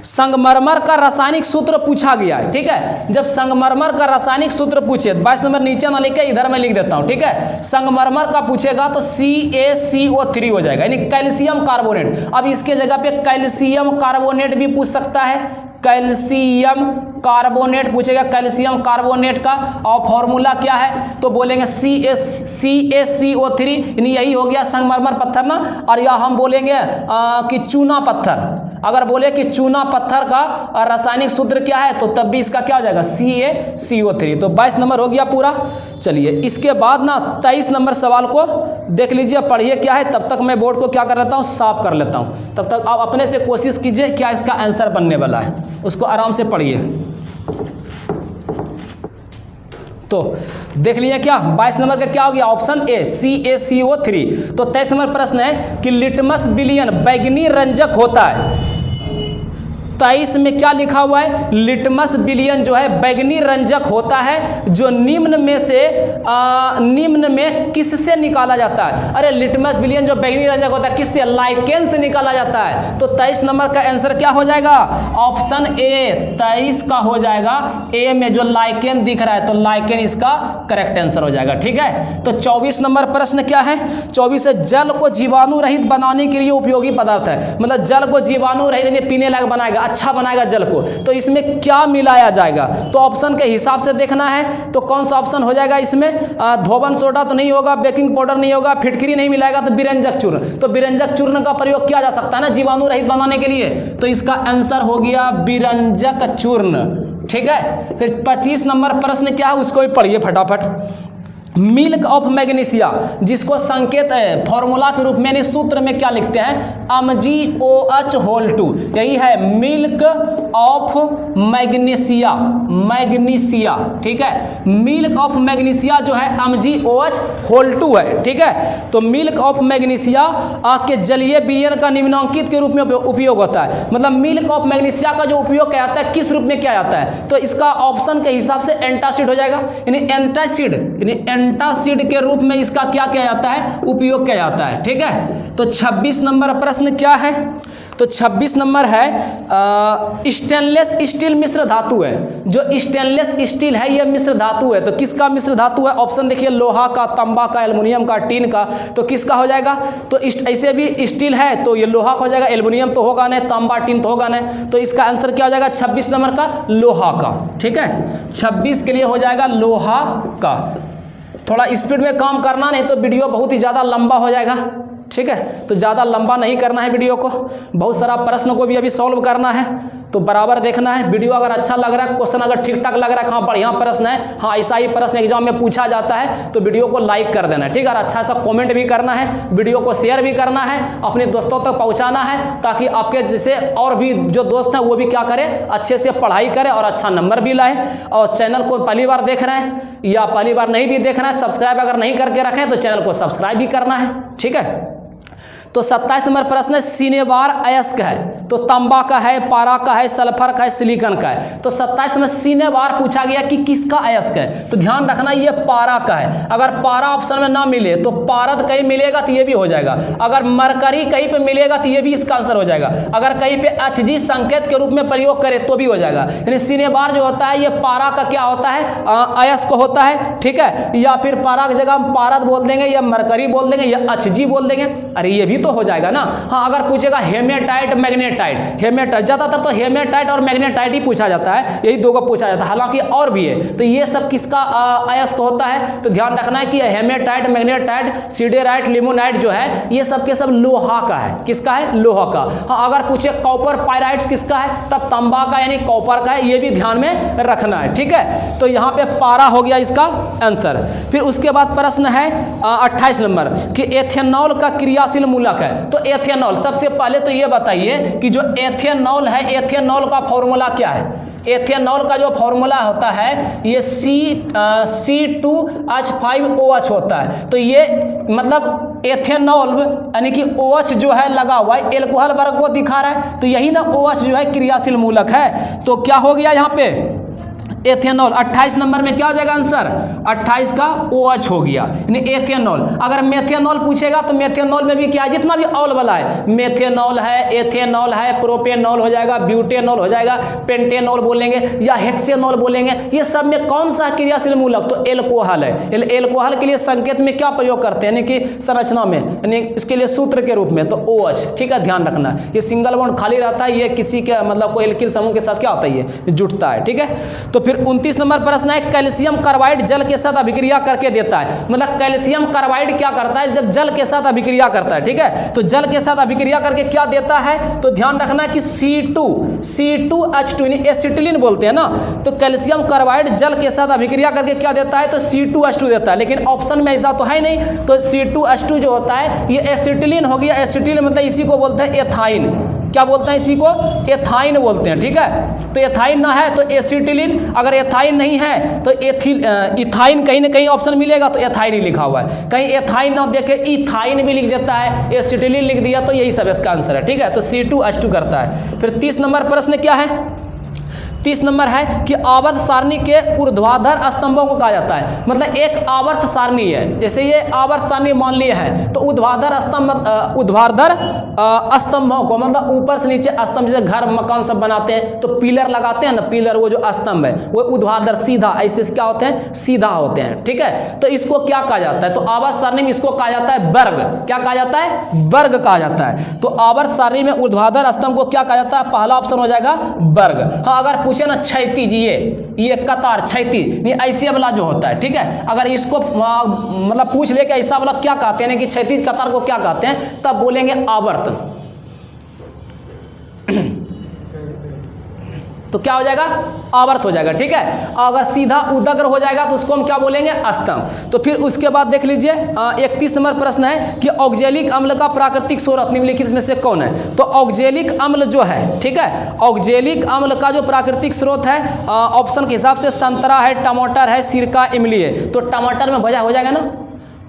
संगमरमर का रासायनिक सूत्र पूछा गया है। ठीक है, जब संगमरमर का रासायनिक सूत्र पूछे, 22 नंबर नीचे ना लिखे, इधर मैं लिख देता हूं। ठीक है, संगमरमर का पूछेगा तो CaCO3 हो जाएगा, यानी कैल्शियम कार्बोनेट। अब इसके जगह पे कैल्शियम कार्बोनेट भी पूछ सकता है, कैल्शियम कार्बोनेट पूछेगा, कैल्शियम कार्बोनेट का और फॉर्मूला क्या है, तो बोलेंगे CaCO3, यानी यही हो गया संगमरमर पत्थर ना। और या हम बोलेंगे कि चूना पत्थर, अगर बोले कि चूना पत्थर का रासायनिक सूत्र क्या है, तो तब भी इसका क्या हो जाएगा? CaCO3। तो 22 नंबर हो गया पूरा। चलिए इसके बाद ना 23 नंबर सवाल को देख लीजिए, पढ़िए क्या है। तब तक मैं बोर्ड को क्या कर लेता हूँ, साफ कर लेता हूँ। तब तक आप अपने से कोशिश कीजिए क्या इसका आंसर बनने वाला है, उसको आराम से पढ़िए। तो देख लिया क्या? 22 नंबर का क्या हो गया? Option A CaCO3। तो 23 नंबर प्रश्न है कि लिटमस विलयन बैंगनी रंजक होता है। 23 में क्या लिखा हुआ है? लिटमस विलयन जो है बैंगनी रंजक होता है, जो निम्न में किससे निकाला जाता है? अरे लिटमस विलयन जो बैंगनी रंजक होता है किससे? लाइकेन से निकाला जाता है। तो 23 नंबर का आंसर क्या हो जाएगा? ऑप्शन ए 23 का हो जाएगा। ए में जो लाइकेन दिख रहा है तो लाइकेन इसका करेक्ट आंसर हो जाएगा। ठीक है, तो 24 नंबर प्रश्न क्या है? 24 है जल को जीवाणु रहित बनाने के लिए उपयोगी पदार्थ है। मतलब जल को जीवाणु रहित पीने लायक बनाएगा, अच्छा बनाएगा जल को, तो इसमें क्या मिलाया जाएगा? तो ऑप्शन के हिसाब से देखना है। तो कौन सा ऑप्शन हो जाएगा इसमें? धोबन सोडा तो नहीं होगा, बेकिंग पाउडर नहीं होगा, फिटकरी नहीं मिलाएगा, तो बिरंजक चूर्ण। तो बिरंजक चूर्ण का प्रयोग किया जा सकता है ना जीवाणु रहित बनाने के लिए, तो इसका आंसर हो गया बिरंजक चूर्ण। ठीक है, फिर 25 नंबर प्रश्न क्या है उसको भी पढ़िए फटाफट। मिल्क ऑफ मैग्नीशिया, जिसको संकेत फॉर्मूला के रूप में यानी सूत्र में क्या लिखते हैं? MgOH2, यही है मिल्क ऑफ मैग्नीशिया, मैग्नीशिया। ठीक है, मिल्क ऑफ मैग्नीशिया जो है MgOH2 है। ठीक है, तो मिल्क ऑफ मैग्नीशिया के जलीय विलयन का निम्नांकित के रूप में उपयोग होता है। मतलब मिल्क ऑफ मैग्नीशिया का जो उपयोग किया जाता है किस रूप में किया जाता है? तो इसका ऑप्शन के हिसाब से एंटासिड हो जाएगा, यानी एंटासिड, यानी एंटासिड के रूप में इसका क्या किया जाता है? उपयोग किया जाता है। ठीक है, तो 26 नंबर प्रश्न क्या है? तो 26 नंबर है स्टेनलेस स्टील मिश्र धातु है। जो स्टेनलेस स्टील है यह मिश्र धातु है, तो किसका मिश्र धातु है? ऑप्शन देखिए लोहा का, तांबा का, एल्युमिनियम का, टीन का, तो किसका हो जाएगा? तो ऐसे भी स्टील है तो ये लोहा का हो जाएगा, एल्युमिनियम तो होगा नहीं, तांबा टीन तो होगा नहीं, तो इसका आंसर क्या हो जाएगा 26 नंबर का? लोहा का। ठीक है, 26 के लिए हो जाएगा लोहा का। थोड़ा स्पीड में काम करना, नहीं तो वीडियो बहुत ही ज़्यादा लंबा हो जाएगा। ठीक। ठीक है। तो ज़्यादा लंबा नहीं करना है वीडियो को, बहुत सारा प्रश्न को भी अभी सॉल्व करना है, तो बराबर देखना है। वीडियो अगर अच्छा लग रहा है, क्वेश्चन अगर ठीक ठाक लग रहा है, हाँ बढ़िया प्रश्न है, हाँ ऐसा ही प्रश्न एग्जाम में पूछा जाता है, तो वीडियो को लाइक कर देना है, ठीक है। और अच्छा सा कमेंट भी करना है, वीडियो को शेयर भी करना है, अपने दोस्तों तक पहुंचाना है, ताकि आपके जैसे और भी जो दोस्त हैं वो भी क्या करें, अच्छे से पढ़ाई करें और अच्छा नंबर भी लाए। और चैनल को पहली बार देख रहे हैं या पहली बार नहीं भी देख रहे हैं, सब्सक्राइब अगर नहीं करके रखें तो चैनल को सब्सक्राइब भी करना है, ठीक है। तो 27 नंबर प्रश्न है, सिनेबार अयस्क है, तो तांबा का है, पारा का है, सल्फर का है, सिलिकॉन का है। तो 27 में सिनेबार पूछा गया कि किसका अयस्क है, तो ध्यान रखना ये पारा का है। अगर पारा ऑप्शन में ना मिले तो पारद कहीं मिलेगा तो ये भी हो जाएगा, अगर मरकरी कहीं पे मिलेगा तो ये भी इसका आंसर हो जाएगा, अगर कहीं पे Hg संकेत के रूप में प्रयोग करे तो भी हो जाएगा। यानी सिनेबार जो होता है ये पारा का क्या होता है, अयस्क होता है, ठीक है। या फिर पारा की जगह हम पारद बोल देंगे, या मरकरी बोल देंगे, या Hg बोल देंगे, अरे ये भी तो हो जाएगा ना। हाँ अगर पूछेगा हेमेटाइट मैग्नेटाइट, हेमेटाइट ज्यादातर तो हेमेटाइट और मैग्नेटाइट ही पूछा जाता है, यही दो को पूछा जाता है, हालांकि और भी है। तो ये सब किसका अयस्क होता है, तो ध्यान रखना है कि हेमेटाइट, मैग्नेटाइट, सिडेराइट, लिमोनाइट जो है ये सब के सब लोहा का है। किसका है, लोहा का। हाँ अगर पूछे कॉपर पायराइट्स किसका है, तब तांबा का यानी कॉपर का है, ये भी ध्यान में रखना है, ठीक है। तो यहाँ पे पारा हो गया इसका आंसर। फिर उसके बाद प्रश्न है 28 नंबर कि एथेनॉल का क्रियाशील मूलक है। तो एथेनॉल, सबसे पहले तो ये बताइए कि जो एथेनॉल है, एथेनॉल का फॉर्मूला क्या है। एथेनॉल का जो फॉर्मूला होता है ये C2H5OH होता है। तो ये मतलब एथेनॉल यानी कि OH जो है लगा हुआ है, एल्कोहल वर्ग को दिखा रहा है, तो यही ना OH जो है क्रियाशील मूलक है। तो क्या हो गया यहाँ पे एथेनॉल। 28 नंबर में क्या हो जाएगा आंसर, 28 का OH हो गया, यानी एथेनॉल। अगर मेथेनॉल पूछेगा तो मेथेनॉल में भी क्या है, जितना भी ऑल वाला है, मेथेनॉल है, एथेनॉल है, प्रोपेनॉल हो जाएगा, ब्यूटेनॉल हो जाएगा, पेंटेनॉल बोलेंगे या हेक्सेनॉल बोलेंगे, ये सब में कौन सा क्रियाशील मूलक, तो एल्कोहल है। एल्कोहल के लिए संकेत में क्या प्रयोग करते हैं, यानी कि संरचना में, यानी इसके लिए सूत्र के रूप में, तो OH, ठीक है, ध्यान रखना। ये सिंगल बॉन्ड खाली रहता है, ये किसी के मतलब कोई एल्किल समूह के साथ क्या होता है, ये जुटता है, ठीक है। तो फिर 29 नंबर प्रश्न है, कैल्शियम कार्बाइड जल के साथ अभिक्रिया करके देता है। मतलब कैल्शियम कार्बाइड क्या करता है, जब जल के साथ अभिक्रिया करता है, ठीक है, तो जल के साथ अभिक्रिया करके क्या देता है, तो ध्यान रखना कि C2H2 यानी एसिटिलीन बोलते हैं ना। तो कैल्शियम कार्बाइड जल के साथ अभिक्रिया करके क्या देता है, तो C2H2 देता है, लेकिन ऑप्शन में ऐसा तो है नहीं। तो C2H2 जो होता है ये एसिटिलीन हो गया। एसिटिलीन मतलब इसी को बोलते हैं एथाइन। क्या बोलते हैं इसी को, एथाइन बोलते हैं, ठीक है। तो एथाइन ना है तो एसिटिलीन, अगर एथाइन नहीं है तो इथाइन कहीं ना कहीं ऑप्शन मिलेगा, तो एथाइन ही लिखा हुआ है। कहीं एथाइन ना देखे इथाइन भी लिख देता है, एसिटिलीन लिख दिया, तो यही सब इसका आंसर है, ठीक है। तो C2H2 करता है। फिर 30 नंबर प्रश्न क्या है, 30 नंबर है कि आवर्त सारणी के ऊर्ध्वाधर स्तंभों को कहा जाता है। मतलब एक आवर्त सारणी है, जैसे ये आवर्त सारणी मान लिए है, तो ऊर्ध्वाधर स्तंभों को मतलब ऊपर से नीचे स्तंभ, जैसे घर मकान सब बनाते हैं तो पिलर लगाते हैं ना, पिलर वो जो स्तंभ है वो ऊर्ध्वाधर सीधा ऐसे क्या होते हैं, सीधा होते हैं, ठीक है। तो इसको क्या कहा जाता है, तो आवर्त सारणी में इसको कहा जाता है वर्ग। क्या कहा जाता है, वर्ग कहा जाता है। तो आवर्त सारणी में ऊर्ध्वाधर स्तंभ को क्या कहा जाता है, पहला ऑप्शन हो जाएगा वर्ग। हाँ अगर पूछे ना क्षैतिज, ये कतार क्षैतिज, ये ऐसे वाला जो होता है, ठीक है, अगर इसको मतलब पूछ ले कि ऐसा वाला क्या कहते हैं कि क्षैतिज कतार को क्या कहते हैं, तब बोलेंगे आवर्त। तो क्या हो जाएगा, आवर्त हो जाएगा, ठीक है। अगर सीधा उदग्र हो जाएगा तो उसको हम क्या बोलेंगे, स्तंभ। तो फिर उसके बाद देख लीजिए 31 नंबर प्रश्न है कि ऑक्जेलिक अम्ल का प्राकृतिक स्रोत निम्नलिखित में से कौन है। तो ऑक्जेलिक अम्ल जो है, ठीक है, ऑक्जेलिक अम्ल का जो प्राकृतिक स्रोत है ऑप्शन के हिसाब से संतरा है, टमाटर है, सिरका, इमली है। तो टमाटर में भजा हो जाएगा ना,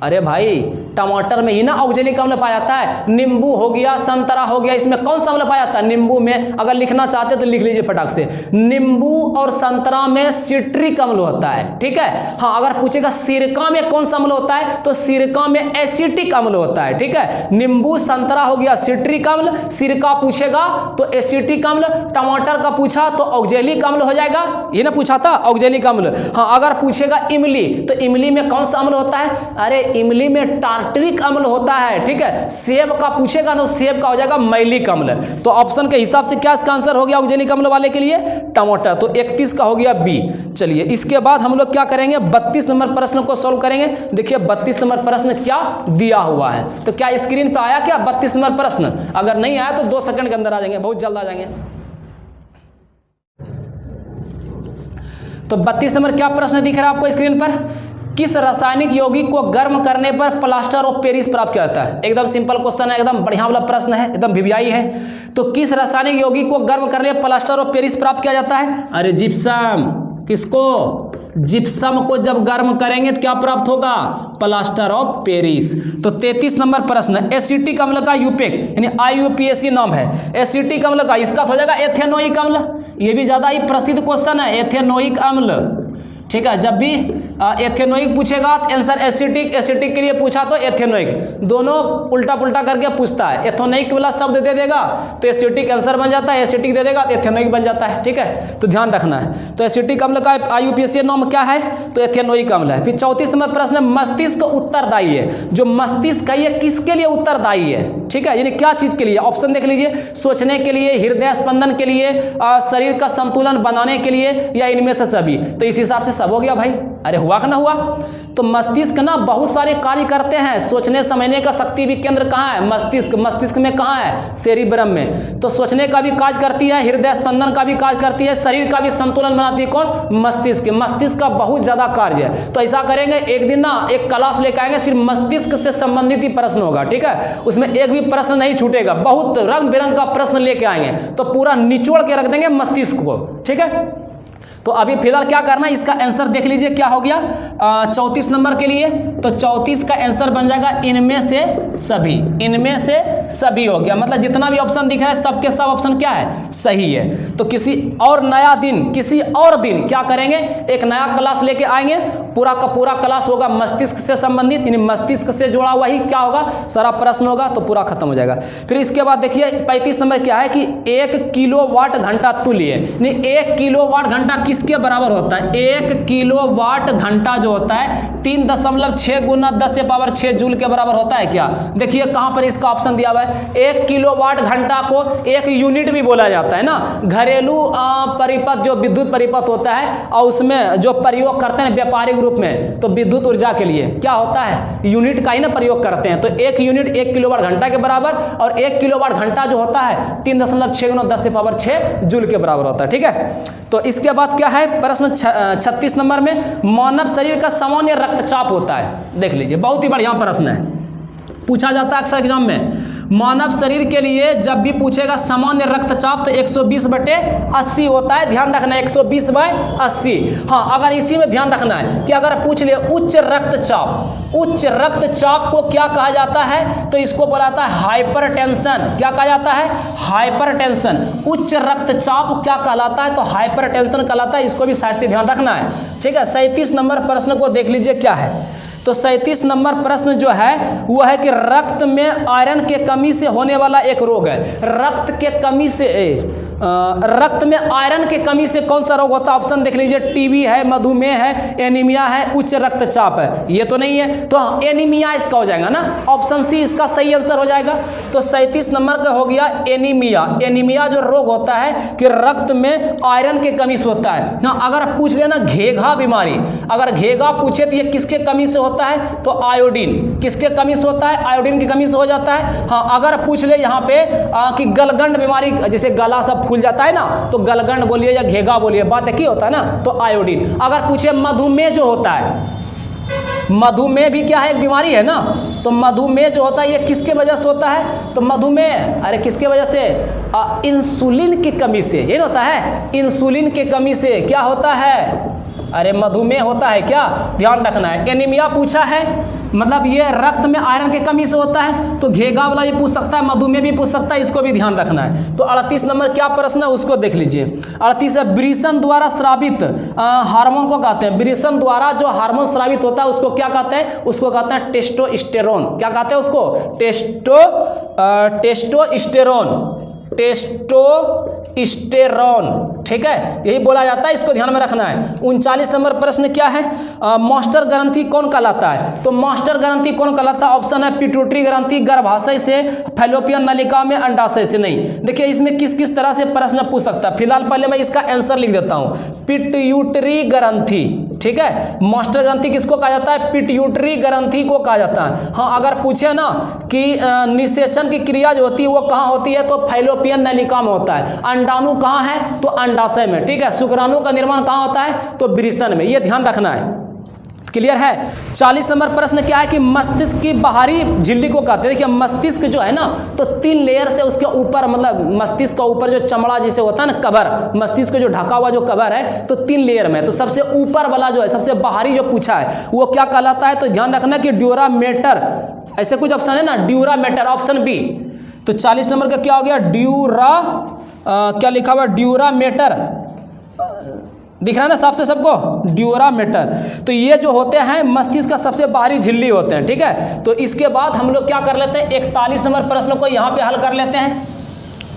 अरे भाई टमाटर में ही ना ऑक्जेलिक अम्ल पाया जाता है। नींबू हो गया, संतरा हो गया, इसमें कौन सा अम्ल पाया जाता है, नींबू में। अगर लिखना चाहते तो लिख लीजिए फटाक से, नींबू और संतरा में सिट्रिक अम्ल होता है, ठीक है। हाँ अगर पूछेगा सिरका में कौन सा अम्ल होता है, तो सिरका में एसिटिक अम्ल होता है, ठीक है। नींबू संतरा हो गया सिट्रिक अम्ल, सिरका पूछेगा तो एसिटिक अम्ल, टमाटर का पूछा तो ऑक्जेलिक अम्ल हो जाएगा, ये ना पूछा था ऑक्जेलिक अम्ल। हाँ अगर पूछेगा इमली, तो इमली में कौन सा अम्ल होता है, अरे इमली में टार्टरिक अम्ल होता है, ठीक है। सेब का पूछेगा ना, सेब का हो जाएगा मैलिक अम्ल। तो ऑप्शन के हिसाब से क्या इसका आंसर हो गया ऑक्जेलिक अम्ल वाले के लिए? टमाटर। तो 31 का हो गया बी। चलिए इसके बाद हम लोग क्या करेंगे, 32 नंबर प्रश्न को सॉल्व करेंगे। देखिए 32 नंबर प्रश्न क्या दिया हुआ है, तो क्या स्क्रीन पर आया क्या 32 नंबर प्रश्न? अगर नहीं आया तो 2 सेकंड के अंदर आ जाएंगे, बहुत जल्द आ जाएंगे। तो 32 नंबर क्या प्रश्न दिख रहा है आपको स्क्रीन पर? किस रासायनिक यौगिक को गर्म करने पर प्लास्टर ऑफ पेरिस प्राप्त किया जाता है? एकदम सिंपल क्वेश्चन है, एकदम बढ़िया वाला प्रश्न है, एकदम वीवीआई है। तो किस रासायनिक यौगिक को गर्म करने पर प्लास्टर ऑफ पेरिस प्राप्त किया जाता है? अरे जिप्सम। किसको? जिप्सम को जब गर्म करेंगे तो क्या प्राप्त होगा? Plaster of Paris. तो 33 नंबर प्रश्न, एसिटिक अम्ल का यूपेक यानी IUPAC नाम है। एसिटिक अम्ल का इसका हो जाएगा एथेनोइक अम्ल। ये भी ज्यादा ही प्रसिद्ध क्वेश्चन है, एथेनोइक अम्ल, ठीक है। जब भी एथेनोइक पूछेगा तो आंसर एसिटिक, एसिटिक के लिए पूछा तो एथेनोइक, दोनों उल्टा पुल्टा करके पूछता है। एथेनोइक वाला शब्द दे देगा तो एसिटिक आंसर बन जाता है, एसिटिक दे देगा तो एथेनोइक बन जाता है, ठीक है। तो ध्यान रखना है। तो एसिटिक अम्ल का IUPAC नाम क्या है? तो एथेनोइक अम्ल है। फिर 34 नंबर प्रश्न, मस्तिष्क उत्तरदायी है। जो मस्तिष्क है ये किसके लिए उत्तरदायी है, ठीक है, यानी क्या चीज के लिए? ऑप्शन देख लीजिए, सोचने के लिए, हृदय स्पंदन के लिए, शरीर का संतुलन बनाने के लिए, या इनमें से सभी। तो इस हिसाब से सब हो गया भाई। अरे हुआ कि ना हुआ? तो मस्तिष्क ना बहुत सारे कार्य करते हैं। सोचने समझने का शक्ति भी केंद्र कहाँ है? मस्तिष्क। मस्तिष्क में कहाँ है? सेरिब्रम में। तो सोचने का भी कार्य करती है, हृदय स्पंदन का भी कार्य करती है, शरीर का भी संतुलन बनाती है कौन? मस्तिष्क। मस्तिष्क का बहुत ज्यादा कार्य है। तो ऐसा करेंगे एक दिन ना एक क्लास लेकर आएंगे, सिर्फ मस्तिष्क से संबंधित ही प्रश्न होगा, ठीक है। उसमें एक भी प्रश्न नहीं छूटेगा, बहुत रंग बिरंग का प्रश्न लेके आएंगे, तो पूरा निचोड़ के रख देंगे मस्तिष्क को, ठीक है। तो अभी फिलहाल क्या करना है, इसका आंसर देख लीजिए क्या हो गया 34 नंबर के लिए। तो 34 का आंसर बन जाएगा इनमें से सभी। इनमें से सभी हो गया, मतलब जितना भी ऑप्शन दिख रहा है सबके सब ऑप्शन क्या है? सही है। तो किसी और नया दिन, किसी और दिन क्या करेंगे, एक नया क्लास लेके आएंगे, पूरा का पूरा क्लास होगा मस्तिष्क से संबंधित, यानी मस्तिष्क से जुड़ा हुआ ही क्या होगा सारा प्रश्न होगा, तो पूरा खत्म हो जाएगा। फिर इसके बाद देखिए 35 नंबर क्या है कि 1 किलोवाट घंटा तुल्य, यानी 1 किलोवाट घंटा किसके बराबर होता है? 1 किलोवाट घंटा जो होता है 3.6 गुना 10 से पावर 6 जूल के बराबर होता है क्या? देखिए कहां पर इसका ऑप्शन दिया हुआ है। 1 किलोवाट घंटा को 1 यूनिट भी बोला जाता है ना, घरेलू परिपथ जो विद्युत परिपथ होता है, और उसमें जो प्रयोग करते हैं व्यापारिक रूप में, तो विद्युत ऊर्जा के लिए क्या होता है? यूनिट का ही ना प्रयोग करते हैं। तो 1 यूनिट 1 किलोवाट घंटा के बराबर, और 1 किलोवाट घंटा जो होता है 3.6 गुना 10 से पावर 6 जूल के बराबर होता है, ठीक है। तो इसके बाद क्या है प्रश्न 36 नंबर में, मानव शरीर का सामान्य रक्तचाप होता है। देख लीजिए बहुत ही बढ़िया प्रश्न है, पूछा जाता है अक्सर एग्जाम में। मानव शरीर के लिए जब भी पूछेगा सामान्य रक्तचाप तो 120/80 होता है। ध्यान रखना है 120/80। हाँ, अगर इसी में ध्यान रखना है कि अगर पूछ ले उच्च रक्तचाप, उच्च रक्तचाप को क्या कहा जाता है? तो इसको बोला जाता है हाइपरटेंशन। क्या कहा जाता है? हाइपरटेंशन। उच्च रक्तचाप क्या कहलाता है? तो हाइपरटेंशन कहलाता है। इसको भी साइड से ध्यान रखना है, ठीक है। 37 नंबर प्रश्न को देख लीजिए क्या है। तो 37 नंबर प्रश्न जो है वह है कि रक्त में आयरन के कमी से होने वाला एक रोग है। रक्त के कमी से रक्त में आयरन के कमी से कौन सा रोग होता है? ऑप्शन देख लीजिए, टीबी है, मधुमेह है, एनीमिया है, उच्च रक्तचाप है। ये तो नहीं है, तो एनीमिया इसका हो जाएगा ना, ऑप्शन सी इसका सही आंसर हो जाएगा। तो 37 नंबर का हो गया एनीमिया। एनीमिया जो रोग होता है कि रक्त में आयरन के कमी से होता है ना। अगर पूछ लेना घेघा बीमारी, अगर घेघा पूछे तो ये किसके कमी से होता है? तो आयोडीन। किसके कमी से होता है? आयोडीन की कमी से हो जाता है। हाँ, अगर पूछ ले यहाँ पे कि गलगंड बीमारी, जैसे गला सब फूल जाता है ना, तो गलगंड बोलिए या घेघा बोलिए, बात एक ही होता है ना, तो आयोडीन। अगर पूछे मधुमेह जो होता है, मधुमेह भी क्या है? एक बीमारी है ना। तो मधुमेह जो होता है ये किसके वजह से होता है? तो मधुमेह, अरे किसके वजह से? इंसुलिन की कमी से। ये होता है इंसुलिन की कमी से क्या होता है? अरे मधुमेह होता है क्या? ध्यान रखना है। एनीमिया पूछा है, मतलब ये रक्त में आयरन की कमी से होता है। तो घेघा वाला भी पूछ सकता है, मधुमेह भी पूछ सकता है, इसको भी ध्यान रखना है। तो 38 नंबर क्या प्रश्न है उसको देख लीजिए। 38 है, वृषण द्वारा स्रावित हार्मोन को कहते हैं। वृषण द्वारा जो हार्मोन स्रावित होता है उसको क्या कहते हैं? उसको कहते हैं टेस्टोस्टेरोन। क्या कहते हैं उसको? टेस्टोस्टेरोन। टेस्टोस्टेरोन, ठीक है, यही बोला जाता है, इसको ध्यान में रखना है। 39 नंबर प्रश्न क्या है, मास्टर ग्रंथि कौन कहलाता है? तो मास्टर ग्रंथि कौन कहलाता है? ऑप्शन है पिट्यूटरी ग्रंथि, गर्भाशय से, फैलोपियन नलिका में, अंडाशय से। नहीं, देखिए इसमें किस किस तरह से प्रश्न पूछ सकता है। फिलहाल पहले मैं इसका आंसर लिख देता हूं, पिट्यूटरी ग्रंथि, ठीक है। मास्टर ग्रंथि किसको कहा जाता है? पिट्यूटरी ग्रंथि को कहा जाता है। हाँ, अगर पूछे ना कि निषेचन की क्रिया जो होती है वो कहाँ होती है, तो फैलोपियन नलिका में होता है। अंडाणु कहाँ है? तो अंडाशय में, ठीक है। शुक्राणु का निर्माण कहाँ होता है? तो वृषण में। ये ध्यान रखना है, क्लियर है। 40 नंबर प्रश्न क्या है कि मस्तिष्क की बाहरी झिल्ली को कहते हैं। देखिए मस्तिष्क जो है ना, तो 3 लेयर से उसके ऊपर, मतलब मस्तिष्क का ऊपर जो चमड़ा जिसे होता है ना कवर, मस्तिष्क जो ढका हुआ जो कवर है, तो 3 लेयर में, तो सबसे ऊपर वाला जो है, सबसे बाहरी जो पूछा है वो क्या कहलाता है? तो ध्यान रखना कि ड्यूरामेटर, ऐसे कुछ ऑप्शन है ना, ड्यूरामेटर, ऑप्शन बी। तो 40 नंबर का क्या हो गया? क्या लिखा हुआ? ड्यूरामेटर, दिख रहा है ना साफ से सबको? ड्यूरामेटर। तो ये जो होते हैं मस्तिष्क का सबसे बाहरी झिल्ली होते हैं, ठीक है। तो इसके बाद हम लोग क्या कर लेते हैं, 41 नंबर प्रश्न को यहाँ पे हल कर लेते हैं,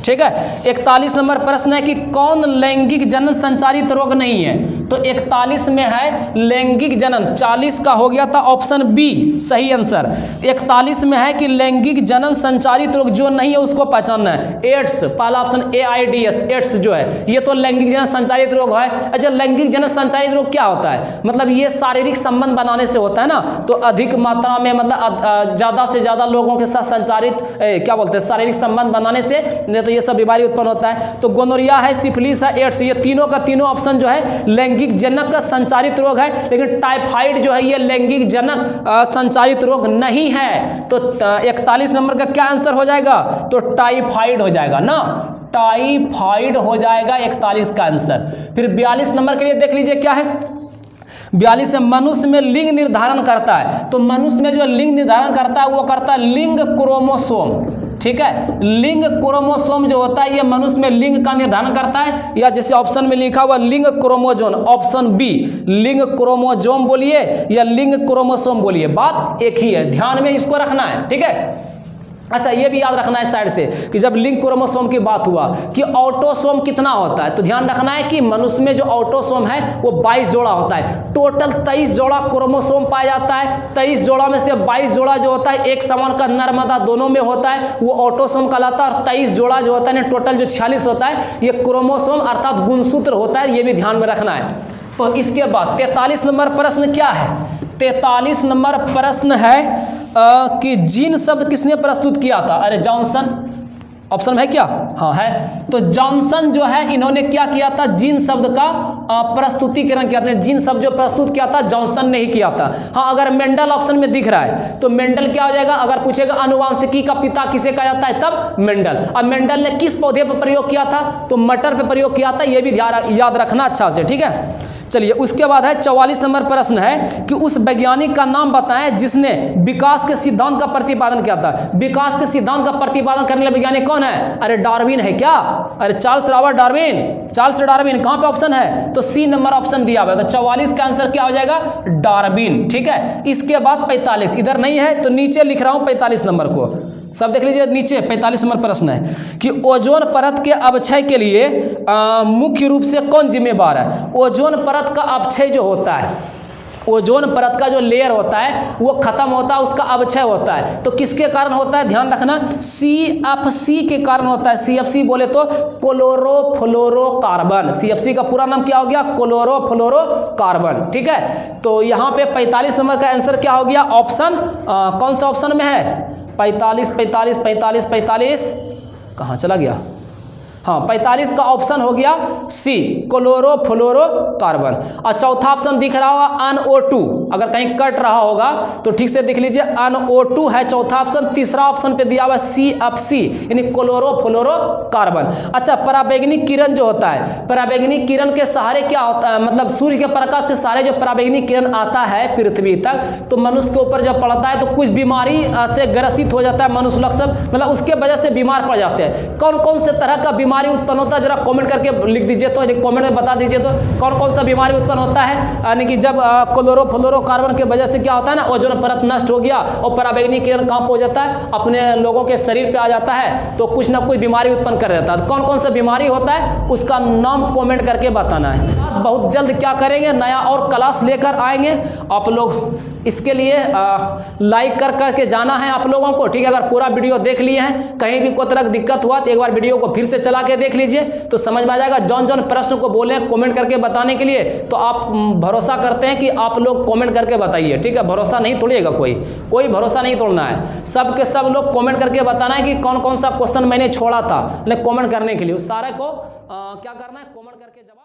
ठीक है। 41 नंबर प्रश्न है कि कौन लैंगिक जनन संचारित रोग नहीं है? तो 41 में है लैंगिक जनन, 40 का हो गया था ऑप्शन बी सही आंसर। 41 में है कि लैंगिक जनन संचारित रोग जो नहीं है उसको पहचानना है। एड्स, पहला ऑप्शन AIDS, एड्स जो है ये तो लैंगिक जनन संचारित रोग है। अच्छा, लैंगिक जनन संचारित रोग क्या होता है? मतलब ये शारीरिक संबंध बनाने से होता है ना, तो अधिक मात्रा में, मतलब ज़्यादा से ज़्यादा लोगों के साथ संचारित क्या बोलते हैं, शारीरिक संबंध बनाने से, तो ये सब बीमारी उत्पन्न होता है। तो गोनोरिया है, सिफिलिस है, एड्स, ये तीनों का तीनों ऑप्शन जो है लैंगिक जनक का संचारित रोग है। लेकिन टाइफाइड जो है ये लैंगिक जनक संचारित रोग नहीं है। तो 41 नंबर का क्या आंसर हो जाएगा? तो टाइफाइड हो जाएगा ना, टाइफाइड हो जाएगा 41 का आंसर। फिर 42 नंबर के लिए देख लीजिए क्या है। 42 मनुष्य में लिंग निर्धारण करता है। तो मनुष्य में जो लिंग निर्धारण करता है वो करता है लिंग क्रोमोसोम, ठीक है। लिंग क्रोमोसोम जो होता है ये मनुष्य में लिंग का निर्धारण करता है, या जैसे ऑप्शन में लिखा हुआ लिंग क्रोमोजोम, ऑप्शन बी लिंग क्रोमोजोम बोलिए या लिंग क्रोमोसोम बोलिए, बात एक ही है, ध्यान में इसको रखना है, ठीक है। अच्छा, ये भी याद रखना है साइड से कि जब लिंग क्रोमोसोम की बात हुआ कि ऑटोसोम कितना होता है, तो ध्यान रखना है कि मनुष्य में जो ऑटोसोम है वो 22 जोड़ा होता है। टोटल 23 जोड़ा क्रोमोसोम पाया जाता है। 23 जोड़ा में से 22 जोड़ा जो होता है एक समान का नर मादा दोनों में होता है, वो ऑटोसोम कहलाता है। और 23 जोड़ा जो होता है ना, टोटल जो 46 होता है ये क्रोमोसोम अर्थात गुणसूत्र होता है, ये भी ध्यान में रखना है। तो इसके बाद 43 नंबर प्रश्न क्या है? 43 नंबर प्रश्न है कि जीन शब्द किसने प्रस्तुत किया था? अरे जॉनसन, ऑप्शन है क्या? हाँ है। तो जॉनसन जो है इन्होंने क्या किया था? जीन शब्द का प्रस्तुतिकरण किया था। जीन शब्द जो प्रस्तुत किया था जॉनसन ने ही किया था। हाँ, अगर मेंडल ऑप्शन में दिख रहा है तो मेंडल क्या हो जाएगा? अगर पूछेगा अनुवांशिकी का पिता किसे कहा जाता है तब मेंडल। अब मेंडल ने किस पौधे पर प्रयोग किया था? तो मटर पर प्रयोग किया था। यह भी याद रखना अच्छा से, ठीक है। चलिए, उसके बाद है 44 नंबर प्रश्न है कि उस वैज्ञानिक का नाम बताएं जिसने विकास के सिद्धांत का प्रतिपादन किया था। विकास के सिद्धांत का प्रतिपादन करने वाला वैज्ञानिक कौन है? अरे डार्विन है क्या? अरे Charles Robert Darwin. Charles Darwin कहां पे ऑप्शन है? तो सी नंबर ऑप्शन दिया हुआ है। तो 44 का आंसर क्या हो जाएगा? डार्विन, ठीक है। इसके बाद 45 इधर नहीं है तो नीचे लिख रहा हूं 45 नंबर को, सब देख लीजिए नीचे। 45 नंबर प्रश्न है कि ओजोन परत के अवक्षय के लिए मुख्य रूप से कौन जिम्मेवार है? ओजोन परत का अवक्षय जो होता है, ओजोन परत का जो लेयर होता है वो खत्म होता है, उसका अवक्षय होता है। तो किसके कारण होता है? ध्यान रखना, CFC के कारण होता है। CFC बोले तो क्लोरोफ्लोरोकार्बन। CFC का पूरा नाम क्या हो गया? क्लोरोफ्लोरोकार्बन, ठीक है। तो यहाँ पे 45 नंबर का आंसर क्या हो गया? ऑप्शन कौन सा ऑप्शन में है? 45 कहाँ चला गया? हाँ, 45 का ऑप्शन हो गया सी क्लोरोफ्लोरोकार्बन। और चौथा ऑप्शन दिख रहा होगा NO2, अगर कहीं कट रहा होगा तो ठीक से देख लीजिए, NO2 है चौथा ऑप्शन। तीसरा ऑप्शन पे दिया हुआ CFC यानी क्लोरोफ्लोरोकार्बन। अच्छा, पराबैंगनी किरण जो होता है, पराबैंगनी किरण के सहारे क्या होता है, मतलब सूर्य के प्रकाश के सहारे जो पराबैंगनी किरण आता है पृथ्वी तक, तो मनुष्य के ऊपर जब पड़ता है तो कुछ बीमारी से ग्रसित हो जाता है मनुष्य लोग सब, मतलब उसके वजह से बीमार पड़ जाते हैं। कौन कौन से तरह का बीमारी उत्पन्न होता है, जरा कमेंट करके लिख दीजिए, तो कमेंट में बता दीजिए तो कौन कौन सा बीमारी उत्पन्न होता है। यानी कि जब क्लोरोफ्लोरोकार्बन की वजह से क्या होता है ना, ओजोन परत नष्ट हो गया और पराबैंगनी किरण कहाँ हो जाता है, अपने लोगों के शरीर पे आ जाता है, तो कुछ ना कुछ बीमारी उत्पन्न कर देता है। तो कौन कौन सा बीमारी होता है उसका नाम कमेंट करके बताना है। बहुत जल्द क्या करेंगे, नया और क्लास लेकर आएंगे आप लोग, इसके लिए लाइक करके जाना है आप लोगों को, ठीक है। अगर पूरा वीडियो देख लिए हैं, कहीं भी कोई तरह की दिक्कत हुआ तो एक बार वीडियो को फिर से चला के देख लीजिए, तो समझ में आ जाएगा। जौन जौन प्रश्न को बोले कमेंट करके बताने के लिए, तो आप भरोसा करते हैं कि आप लोग कमेंट करके बताइए, ठीक है। भरोसा नहीं तोड़िएगा, कोई भरोसा नहीं तोड़ना है। सब के सब लोग कमेंट करके बताना है कि कौन कौन सा क्वेश्चन मैंने छोड़ा था, कमेंट करने के लिए उस सारे को क्या करना है, कमेंट करके जवाब